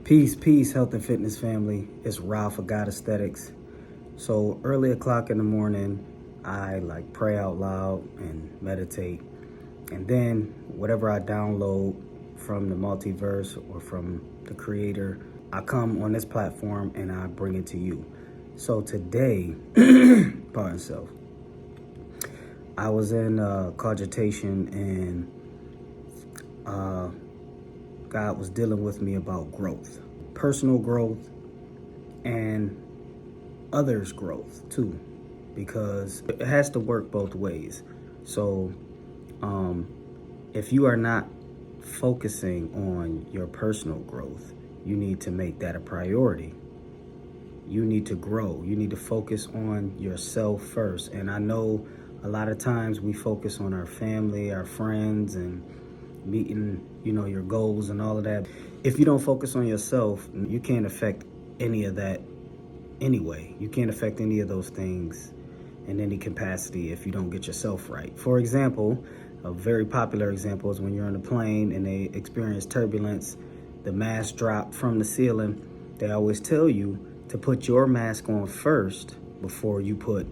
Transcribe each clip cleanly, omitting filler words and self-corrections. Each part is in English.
Peace, health and fitness family. It's Ralph for God Aesthetics. So early o'clock in the morning, I pray out loud and meditate. And then whatever I download from the multiverse or from the creator, I come on this platform and I bring it to you. So today, pardon self, I was in cogitation and God was dealing with me about growth, personal growth, and others' growth too, because it has to work both ways. So if you are not focusing on your personal growth, you need to make that a priority. You need to grow. You need to focus on yourself first. And I know a lot of times we focus on our family, our friends, and meeting, your goals and all of that. If you don't focus on yourself, you can't affect any of that anyway. You can't affect any of those things in any capacity if you don't get yourself right. For example, a very popular example is when you're on a plane and they experience turbulence, the mask drop from the ceiling. They always tell you to put your mask on first before you put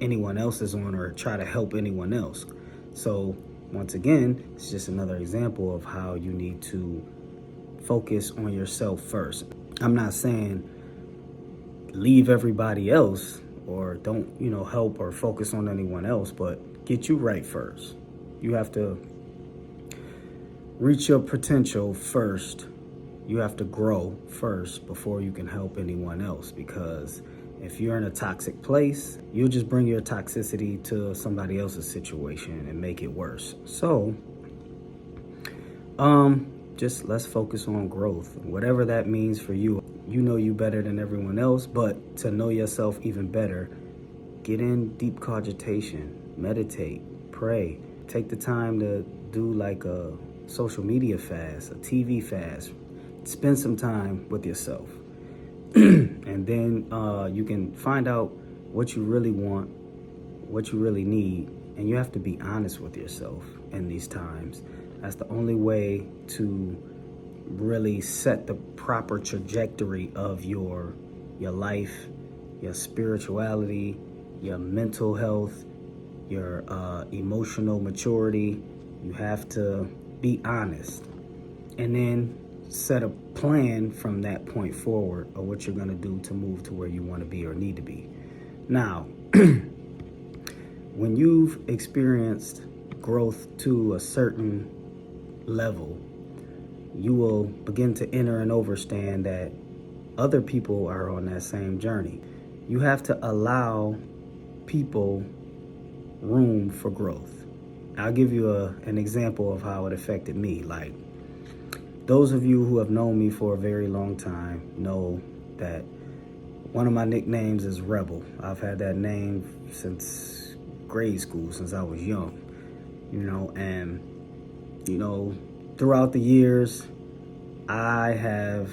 anyone else's on or try to help anyone else. So once again, it's just another example of how you need to focus on yourself first. I'm not saying leave everybody else or don't, help or focus on anyone else, but get you right first. You have to reach your potential first. You have to grow first before you can help anyone else, because if you're in a toxic place, you'll just bring your toxicity to somebody else's situation and make it worse. So, just let's focus on growth. Whatever that means for you. You know you better than everyone else, but to know yourself even better, get in deep cogitation, meditate, pray. Take the time to do a social media fast, a TV fast. Spend some time with yourself. And then you can find out what you really want, what you really need, and you have to be honest with yourself in these times. That's the only way to really set the proper trajectory of your life, your spirituality, your mental health, your emotional maturity. You have to be honest, and then set a plan from that point forward of what you're going to do to move to where you want to be or need to be. Now, when you've experienced growth to a certain level, you will begin to enter and understand that other people are on that same journey. You have to allow people room for growth. I'll give you an example of how it affected me. Those of you who have known me for a very long time know that one of my nicknames is Rebel. I've had that name since grade school, since I was young, and, throughout the years, I've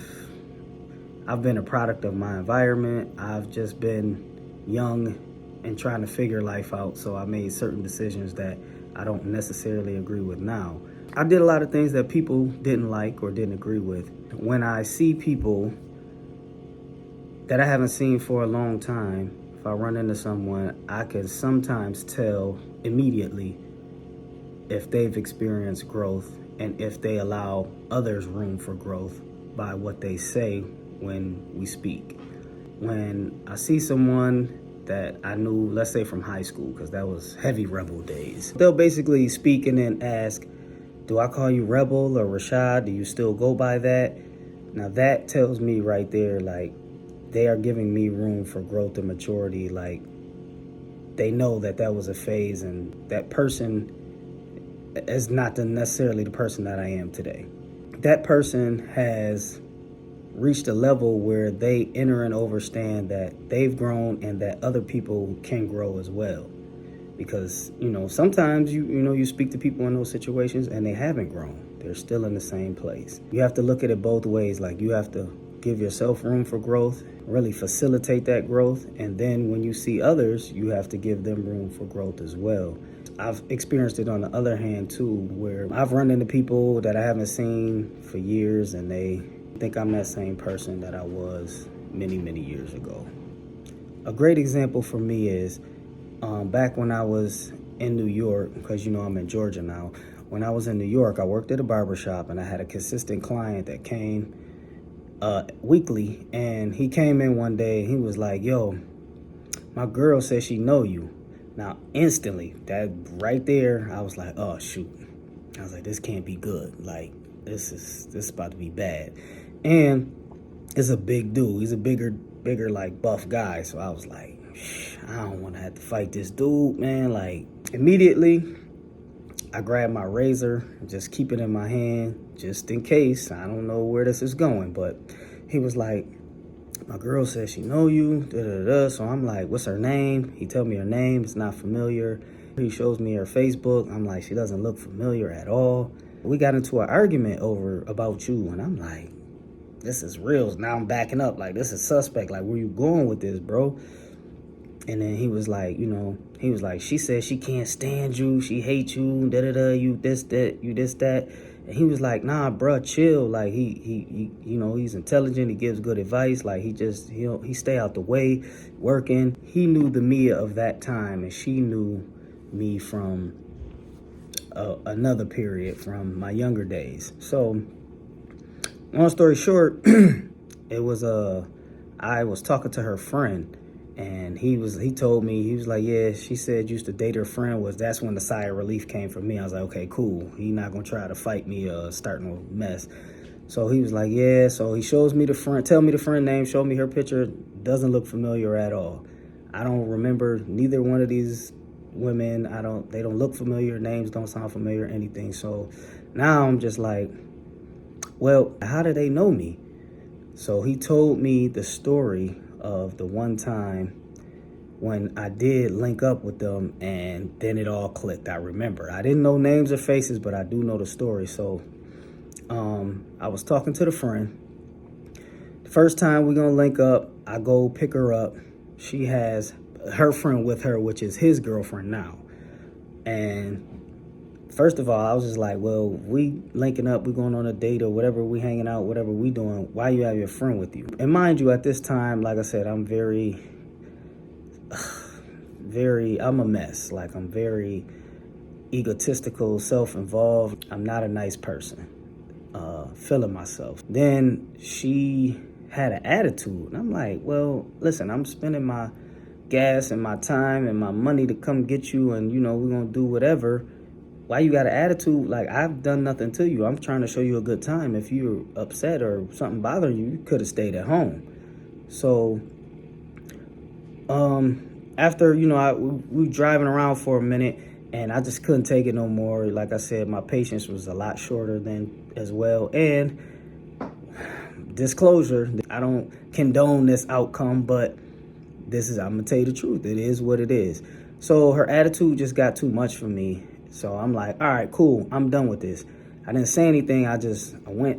been a product of my environment. I've just been young and trying to figure life out, so I made certain decisions that I don't necessarily agree with now. I did a lot of things that people didn't like or didn't agree with. When I see people that I haven't seen for a long time, if I run into someone, I can sometimes tell immediately if they've experienced growth and if they allow others room for growth by what they say when we speak. When I see someone that I knew, let's say from high school, because that was heavy Rebel days, they'll basically speak and then ask, do I call you Rebel or Rashad? Do you still go by that? Now that tells me right there, they are giving me room for growth and maturity. They know that was a phase, and that person is not necessarily the person that I am today. That person has reached a level where they enter and understand that they've grown and that other people can grow as well. Because, sometimes you speak to people in those situations and they haven't grown. They're still in the same place. You have to look at it both ways. You have to give yourself room for growth, really facilitate that growth. And then when you see others, you have to give them room for growth as well. I've experienced it on the other hand too, where I've run into people that I haven't seen for years and they I think I'm that same person that I was many, many years ago. A great example for me is back when I was in New York, because I'm in Georgia now. When I was in New York, I worked at a barbershop and I had a consistent client that came weekly, and he came in one day and he was like, yo, my girl says she know you. Now, instantly, that right there, I was like, oh, shoot. I was like, this can't be good. Like, this is about to be bad. And it's a big dude. He's a bigger, like, buff guy. So I was like, I don't want to have to fight this dude, man. Like, immediately, I grabbed my razor, just keep it in my hand, just in case. I don't know where this is going. But he was like, my girl says she know you, da-da-da. So I'm like, what's her name? He tell me her name. It's not familiar. He shows me her Facebook. I'm like, she doesn't look familiar at all. We got into an argument about you. And I'm like, this is real. Now I'm backing up. Like, this is suspect. Like, where you going with this, bro? And then he was like, she said she can't stand you. She hates you, da-da-da, you this, that, you this, that. And he was like, nah, bruh, chill. Like, he's intelligent. He gives good advice. Like, he stay out the way, working. He knew the Mia of that time, and she knew me from another period, from my younger days. So, long story short, it was, I was talking to her friend, and he told me, he was like, yeah, she said you used to date her friend. That's when the sigh of relief came from me. I was like, okay, cool. He not going to try to fight me, starting a mess. So he was like, yeah. So he shows me the friend, tell me the friend name, show me her picture. Doesn't look familiar at all. I don't remember neither one of these women. They don't look familiar. Names don't sound familiar, anything. So now I'm just like, well, how do they know me? So he told me the story of the one time when I did link up with them, and then it all clicked. I remember. I didn't know names or faces, but I do know the story. So I was talking to the friend. The first time we're going to link up, I go pick her up. She has her friend with her, which is his girlfriend now. And first of all, I was just like, well, we linking up, we going on a date or whatever, we hanging out, whatever we doing, why you have your friend with you? And mind you, at this time, like I said, I'm I'm a mess. Like, I'm very egotistical, self-involved. I'm not a nice person, feeling myself. Then she had an attitude. And I'm like, well, listen, I'm spending my gas and my time and my money to come get you, and, we're going to do whatever. Why you got an attitude? Like, I've done nothing to you. I'm trying to show you a good time. If you're upset or something bothering you, you could have stayed at home. So, after, we driving around for a minute, and I just couldn't take it no more. Like I said, my patience was a lot shorter than as well. And disclosure, I don't condone this outcome, but I'm going to tell you the truth. It is what it is. So her attitude just got too much for me. So I'm like, all right, cool. I'm done with this. I didn't say anything. I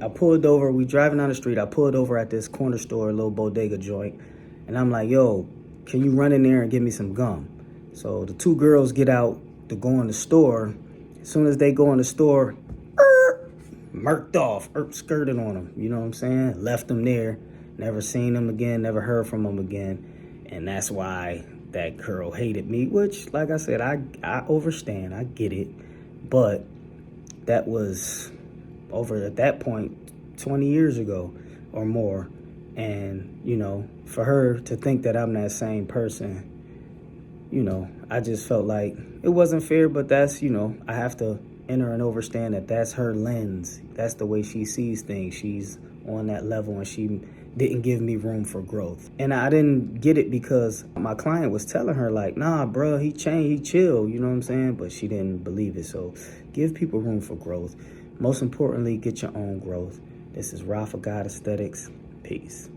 pulled over. We driving down the street. I pulled over at this corner store, a little bodega joint. And I'm like, yo, can you run in there and give me some gum? So the two girls get out to go in the store. As soon as they go in the store, murked off, skirted on them. You know what I'm saying? Left them there. Never seen them again. Never heard from them again. And that's why that girl hated me, which, like I said, I understand. I get it. But that was over at that point 20 years ago or more. And, for her to think that I'm that same person, I just felt like it wasn't fair. But that's, I have to enter and understand that that's her lens. That's the way she sees things. She's on that level, and she didn't give me room for growth. And I didn't get it because my client was telling her, like, nah, bro, he changed, he chill, you know what I'm saying? But she didn't believe it. So give people room for growth. Most importantly, get your own growth. This is Rafa God Aesthetics. Peace.